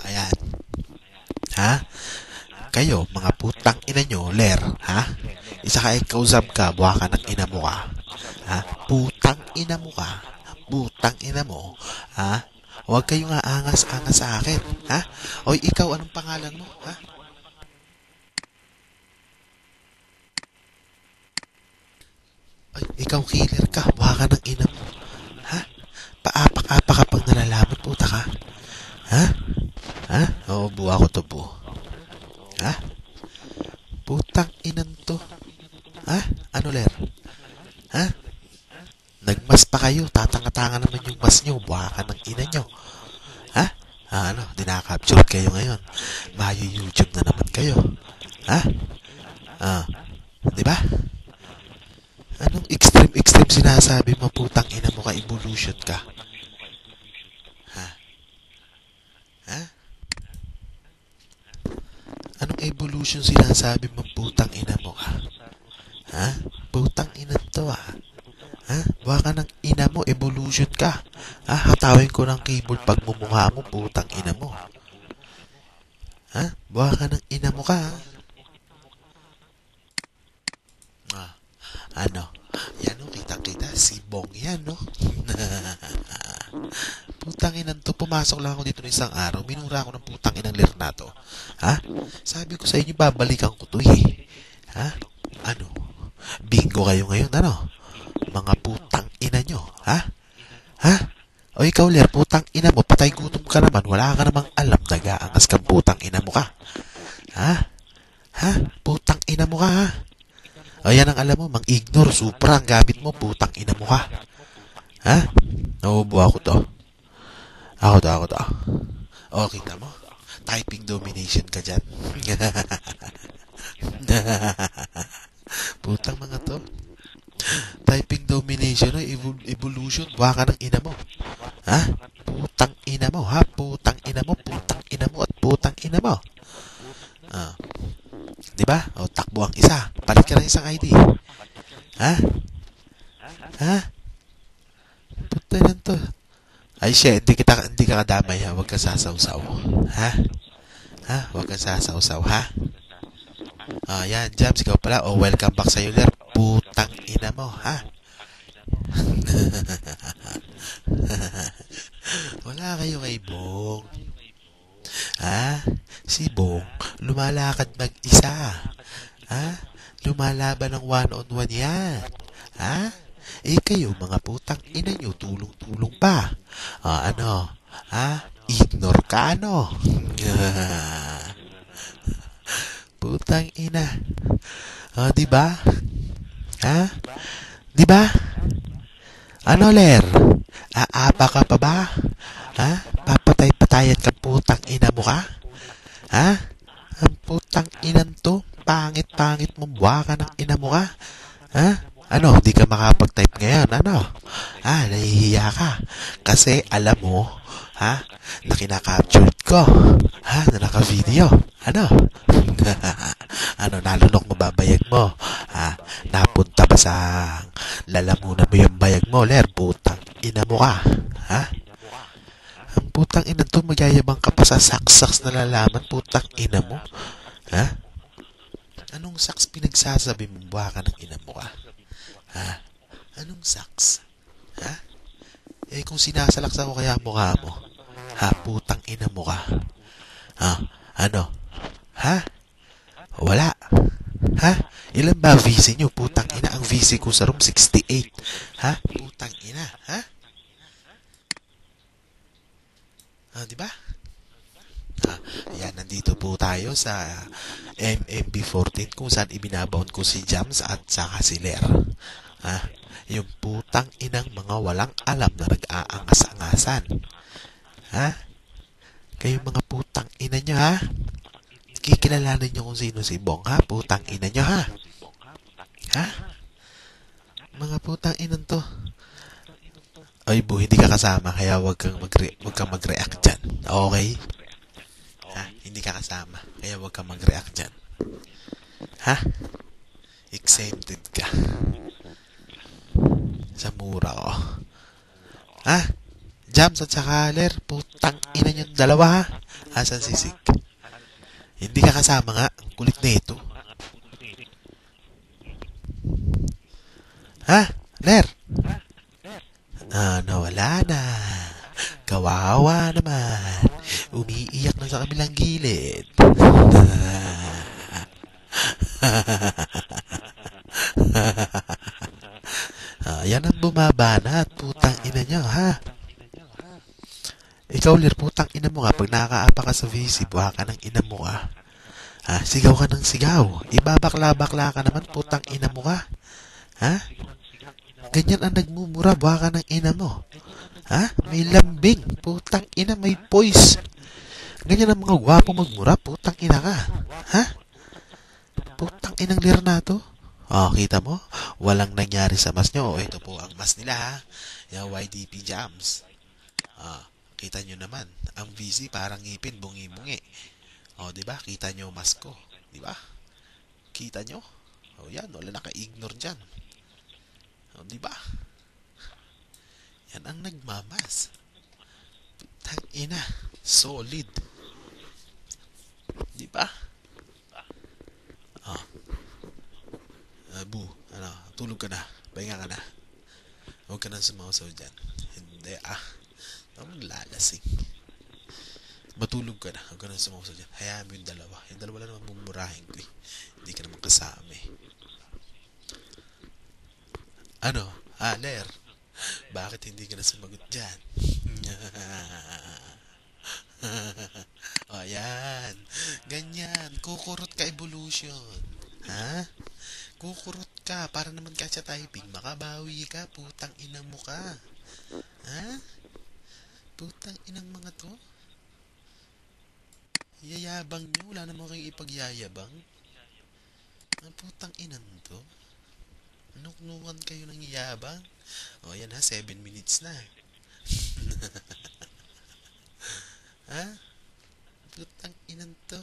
Ayan. Ha? Kayo, mga putang ina nyo, ler. Ha? Isa ka kausap ka, buha ka ng ina mo ka. Ha? Putang ina mo ka. Putang ina mo. Ha? Huwag kayong aangas-angas sa akin. Ha? Oy, ikaw, anong pangalan mo? Ha? Ay, ikaw killer ka. Buha ka ng ina mo. Ha? Paapak-apak ka pag nalalaman, puta ka. Ha? Ha? Oo, buha ko to, bu. Ha? Putang inan to. Ha? Ano, ler? Ha? Nagmas pa kayo. Tatanga-tanga naman yung mas nyo. Buha ka ng ina nyo. Ha? Ano? Dinakapture kayo ngayon. Mayo YouTube na naman kayo. Ha? Ah, di ba? Anong extreme sinasabi mo, putang ina mo ka, evolution ka? Ha? Ha? Anong evolution sinasabi mo, putang ina mo ka? Ha? Putang ina to Ha? Baka ng ina mo, evolution ka. Ha? Hatawin ko ng keyboard pag mumukha mo, putang ina mo. Ha? Baka ng ina mo ka, ha? Ah, ano? Yan o, kitang-kita. Si Bong yan, no? Putang inang to, pumasok lang ako dito ng isang araw. Minura ako ng putang inang Lernato. Ha? Sabi ko sa inyo, babalikan ko to eh. Ha? Ano? Bingo kayo ngayon, ano? Mga putang ina nyo, ha? Ha? O ikaw, Ler, putang ina mo, patay gutom ka naman, wala ka namang alam, nag-aangas kang putang ina mo ka. Ha? Ha? Putang ina mo ka, ha? O yan ang alam mo, mang-ignore, supra ang gamit mo, putang ina mo ka. Ha? Nauubo ako to. Ako to. O, kita mo? Typing domination ka dyan. Putang mga to. Typing domination o evolution. Buha ka ng ina mo. Ha? Putang ina mo, ha? Putang ina mo, putang ina mo, at putang ina mo. Ah. Diba? O, takbo ang isa. Palit ka ng isang ID. Ha? Ha? Putay lang to. Ay, siya, hindi ka kadamay, ha? Huwag ka sasawsaw. Ha? Ha? Huwag ka sasawsaw, ha? Yan, Jams, ikaw pala. O, welcome back sa Ler. Putang ina mo, ha? Wala kayo kay Bong. Ha? Si Bong, lumalakad mag-isa. Ha? Lumalaban ng one-on-one yan. Ha? Eh kayo, mga putang ina nyo, tulong-tulong pa. Ano? Ha? Ignore ka, ano? Putang ina. Diba? Ha? Diba? Ano, Ler? Aapa ka pa ba? Ha? Papatay-patayan ka, putang ina mo ka? Ha? Ang putang inan to, pangit-pangit mo, buha ka ng ina mo ka? Ha? Ano, di ka makapag-type ngayon, ano? Nahihiya ka. Kasi, alam mo, ha? Na kinakaptured ko. Ha? Na naka-video. Ano? Ano, nalunok mo ba bayag mo? Ha? Napunta ba sa lalamunan mo yung bayag mo, Ler? Putang ina mo ka. Ha? Ang putang ina to, magyayabang ka pa sa saksaks na lalaman, putang ina mo. Ha? Anong saks pinagsasabi mo? Buha ka ng ina mo ka? Ha? Anong saks? Ha? Eh kung sinasalaksa ko kaya mukha mo, ha? Putang ina mo ka. Ha? Ano? Ha? Wala. Ha? Ilan ba VC nyo? Putang ina, ang VC ko sa room 68. Ha? Putang ina, ha? Diba? Ayan, nandito po tayo sa MMB14 kung saan ibinabound ko si Jams at saka si Ler. Yung putang inang mga walang alam na nag-aangas-angasan. Ha? Kayong mga putang ina nyo, ha? Kikilalanin nyo kung sino si Bong, ha? Putang ina nyo, ha? Ha? Mga putang inan to. Ay, hindi ka kasama, kaya wag kang mag-react dyan. Okay? Ha? Hindi ka kasama, kaya wag kang mag-react dyan. Ha? Exempted ka. Sa mura ko. Ha? Jams at saka Ler, putang ina nyo dalawa, ha? Asan si Sik? Hindi ka kasama nga. Ang kulit na ito. Ha? Ler? Nawala na. Kawawa naman. Umiiyak na sa kabilang gilid. Yan ang bumaba na at putang ina nyo, ha? Ikaw, Ler, putang ina mo nga. Pag nakakaapa ka sa VC, buha ka ng ina mo ka. Sigaw ka ng sigaw. Ibabakla-bakla ka naman, putang ina mo ka. Ha? Ganyan ang nagmumura, buha ka ng ina mo. Ha? May lambing, putang ina, may poise. Ganyan ang mga gwapo magmura, putang ina ka. Ha? Putang inang Ler na to. Kita mo? Walang nangyari sa mas nyo. Ito po ang mas nila, ha? Yung YDP Jams. Kita nyo naman. Ang VC parang ngipin, bungi-bungi. Diba? Kita nyo mas ko. Diba? Kita nyo? Yan. Wala naka-ignore dyan. Diba? Yan ang nagmamas. Putang ina. Solid. Diba? Tulog ka na. Pahinga ka na. Huwag ka nang sumausaw dyan. Hindi, Huwag lalasing. Matulog ka na. Huwag ka nang sumausaw dyan. Hayaan mo yung dalawa. Yung dalawa lang naman mumurahin ko eh. Hindi ka naman kasama eh. Ler? Bakit hindi ka na sumagot dyan? Yan. Ganyan. Kukurot ka evolution. Ha? Kukurot ka para naman ka sa typing. Makabawi ka. Putang inang mo ka. Ha? Putang inang mga to. Yayabang nyo. Wala naman kayong ipagyayabang. Ang putang inang to. Nuknukan kayo ng yabang. Yan ha. 7 minutes na. Ha? Putang inang to.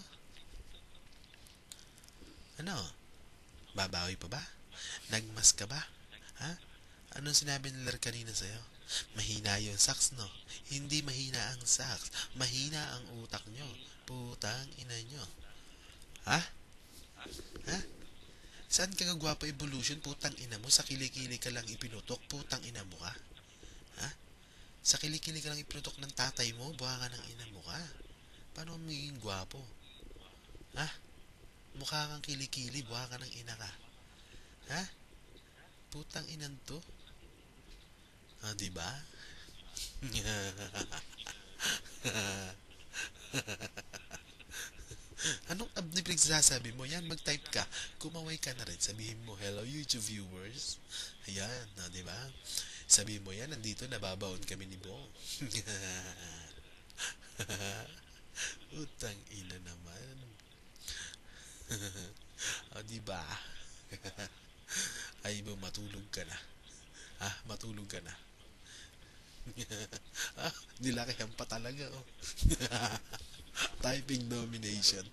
Babawi pa ba? Nagmas ka ba? Ha? Anong sinabi ni Ler kanina sa'yo? Mahina yung sax, no? Hindi mahina ang sax. Mahina ang utak nyo. Putang ina nyo. Ha? Ha? Saan ka gagwapo evolution? Putang ina mo. Sa kilikili ka lang ipinutok. Putang ina mo ka. Ha? Sa kilikili ka lang ipinutok ng tatay mo. Buha ka ng ina mo ka. Paano magiging gwapo? Ha? Mukha kang kilikili. Buha ka ng ina ka. Ha? Putang inan to. Diba? Anong abnibig sasabi mo? Yan, mag-type ka. Kumaway ka na rin. Sabihin mo, hello YouTube viewers. Ayan, diba? Sabihin mo yan, nandito nababaon kami ni Bong. Utang ina naman. Diba? Ay mo, matulog ka na. Matulog ka na. Nilakihan pa talaga, oh. Typing domination.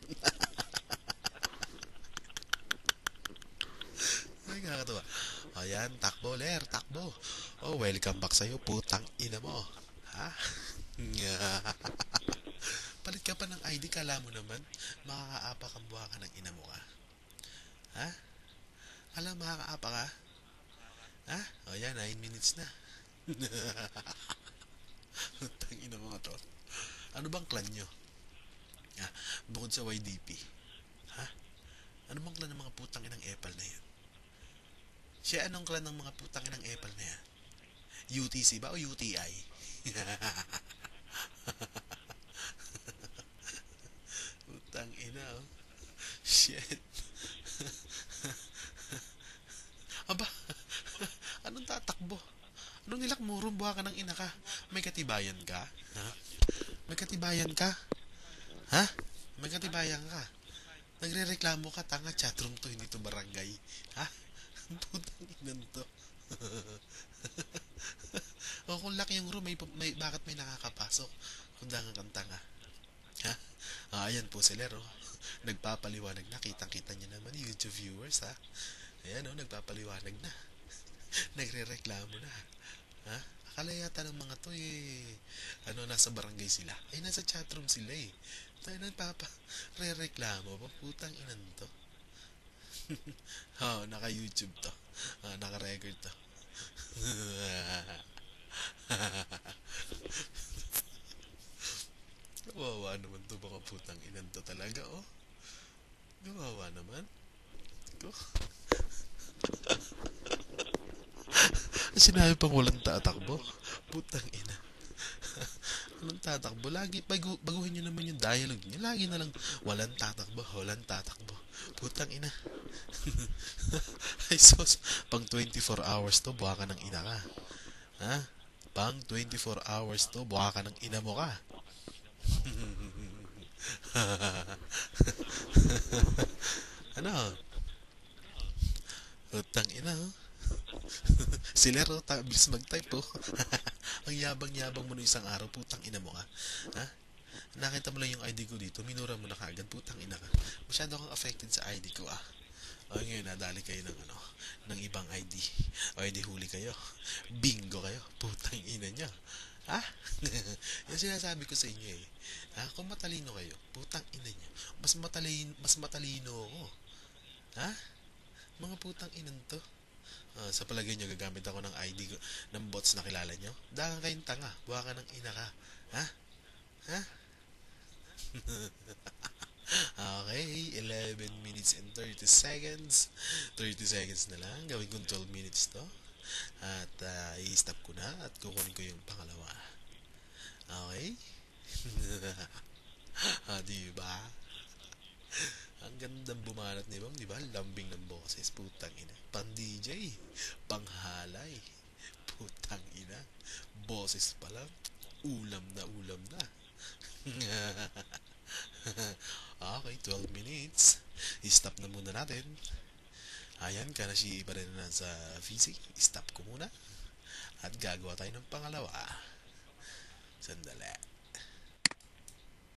Ay, kakatawa. Ayan, takbo, Ler, takbo. Welcome back sa'yo, putang ina mo. Ha? Palit ka pa ng ID, kala mo naman, makakaapa kang buha ka ng ina mo ka. Ha? Alam, makakaapa ka? Ha? Yan, 9 minutes na. Putang ina mga to. Ano bang clan nyo? Bukod sa YDP. Ha? Ano bang clan ng mga putang inang epal na yan? Siya anong clan ng mga putang inang epal na yan? UTC ba o UTI? Putang ina, oh. Shit. Aba, anong tatakbo? Anong nilakmurong buha ka ng ina ka? May katibayan ka? Ha? May katibayan ka? Ha? May katibayan ka? Nagre-reklamo ka, tanga, chatroom to, hindi to barangay. Ha? Putang inan to. Kung laki yung room, bakit may nakakapasok? Kung dangan kang tanga. Ha? Ayan po si Lero. Nagpapaliwanag na. Kitang-kita niya naman, YouTube viewers, ha? Ayan, nagpapaliwanag na. Nagre-reklamo na. Ha? Akala yata ng mga to, nasa barangay sila. Nasa chatroom sila, Tayo na papa, re-reklamo pa, putang inan to. Oh, naka-YouTube to. Naka-record to. Kawawa naman to, mga putang inan to talaga, oh. Kawawa naman. Ko. Sinabi pang walang tatakbo. Putang ina. Walang tatakbo. Lagi, baguhin nyo naman yung dialogue nyo. Lagi na lang, walang tatakbo, walang tatakbo. Putang ina. Ay sos, pang 24 hours to, buha ka ng ina ka. Ha? Pang 24 hours to, buha ka ng ina mo ka. Ano? Putang ina, oh. Sila ro, bilis mag-type, oh. Ang yabang-yabang mo no isang araw, putang ina mo ka. Ha? Nakita mo lang yung ID ko dito, minura mo na kaagad, putang ina ka. Masyado kang affected sa ID ko, ah. O ngayon, nadali kayo ng ano, ng ibang ID. O hindi huli kayo. Bingo kayo. Putang ina nyo. Ha? Yung sinasabi ko sa inyo eh. Ha? Kung matalino kayo, putang ina nyo. Mas matalino ako. Ha? Mga putang inan to. Sa palagay nyo, gagamit ako ng ID ko, ng bots na kilala nyo? Dahil kayong tanga. Buha ka ng ina ka. Ha? Ha? Okay, 11 minutes and 30 seconds. 30 seconds na lang. Gawin kong 12 minutes to. At i-stop ko na at kukunin ko yung pangalawa. Okay? Diba? Ang gandang bumanat ni Bang, diba? Lambing ng boses. Putang ina. Pang DJ. Pang halay. Putang ina. Boses pa lang. Ulam na ulam na. Okay, 12 minutes. I-stop na muna natin. Ayan, Kanashi pa rin na sa VC. I-stop ko muna. At gagawa tayo ng pangalawa. Sandali.